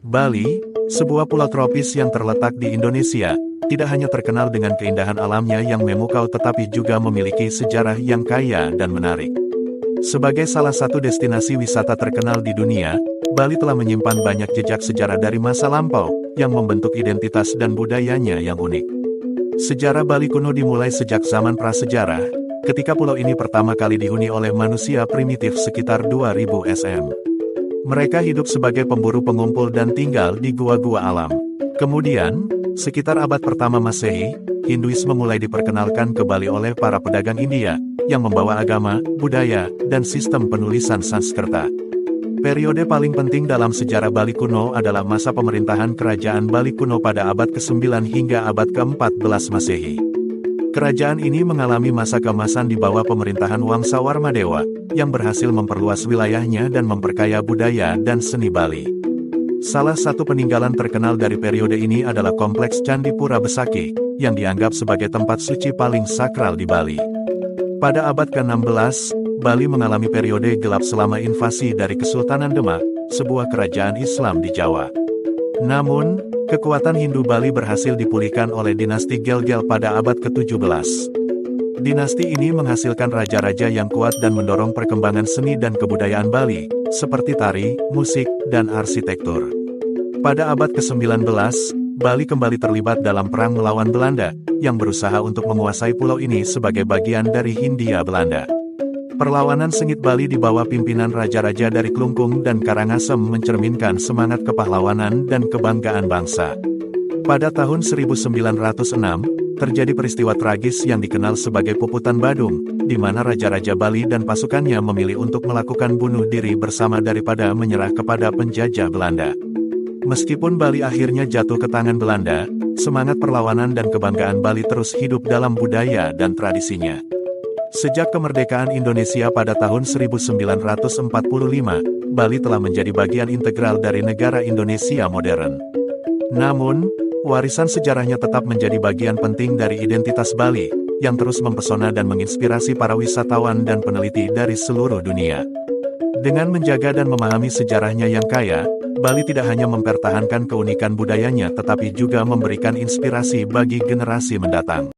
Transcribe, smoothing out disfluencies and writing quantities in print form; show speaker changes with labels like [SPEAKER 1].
[SPEAKER 1] Bali, sebuah pulau tropis yang terletak di Indonesia, tidak hanya terkenal dengan keindahan alamnya yang memukau tetapi juga memiliki sejarah yang kaya dan menarik. Sebagai salah satu destinasi wisata terkenal di dunia, Bali telah menyimpan banyak jejak sejarah dari masa lampau, yang membentuk identitas dan budayanya yang unik. Sejarah Bali kuno dimulai sejak zaman prasejarah, ketika pulau ini pertama kali dihuni oleh manusia primitif sekitar 2000 SM. Mereka hidup sebagai pemburu pengumpul dan tinggal di gua-gua alam. Kemudian, sekitar abad pertama Masehi, Hinduisme mulai diperkenalkan ke Bali oleh para pedagang India, yang membawa agama, budaya, dan sistem penulisan Sanskerta. Periode paling penting dalam sejarah Bali kuno adalah masa pemerintahan Kerajaan Bali kuno pada abad ke-9 hingga abad ke-14 Masehi. Kerajaan ini mengalami masa keemasan di bawah pemerintahan Wangsa Warmadewa, yang berhasil memperluas wilayahnya dan memperkaya budaya dan seni Bali. Salah satu peninggalan terkenal dari periode ini adalah Kompleks Candi Pura Besakih, yang dianggap sebagai tempat suci paling sakral di Bali. Pada abad ke-16, Bali mengalami periode gelap selama invasi dari Kesultanan Demak, sebuah kerajaan Islam di Jawa. Namun, kekuatan Hindu Bali berhasil dipulihkan oleh dinasti Gel-Gel pada abad ke-17. Dinasti ini menghasilkan raja-raja yang kuat dan mendorong perkembangan seni dan kebudayaan Bali, seperti tari, musik, dan arsitektur. Pada abad ke-19, Bali kembali terlibat dalam perang melawan Belanda, yang berusaha untuk menguasai pulau ini sebagai bagian dari Hindia Belanda. Perlawanan sengit Bali di bawah pimpinan raja-raja dari Klungkung dan Karangasem mencerminkan semangat kepahlawanan dan kebanggaan bangsa. Pada tahun 1906, terjadi peristiwa tragis yang dikenal sebagai Puputan Badung, di mana raja-raja Bali dan pasukannya memilih untuk melakukan bunuh diri bersama daripada menyerah kepada penjajah Belanda. Meskipun Bali akhirnya jatuh ke tangan Belanda, semangat perlawanan dan kebanggaan Bali terus hidup dalam budaya dan tradisinya. Sejak kemerdekaan Indonesia pada tahun 1945, Bali telah menjadi bagian integral dari negara Indonesia modern. Namun, warisan sejarahnya tetap menjadi bagian penting dari identitas Bali, yang terus mempesona dan menginspirasi para wisatawan dan peneliti dari seluruh dunia. Dengan menjaga dan memahami sejarahnya yang kaya, Bali tidak hanya mempertahankan keunikan budayanya tetapi juga memberikan inspirasi bagi generasi mendatang.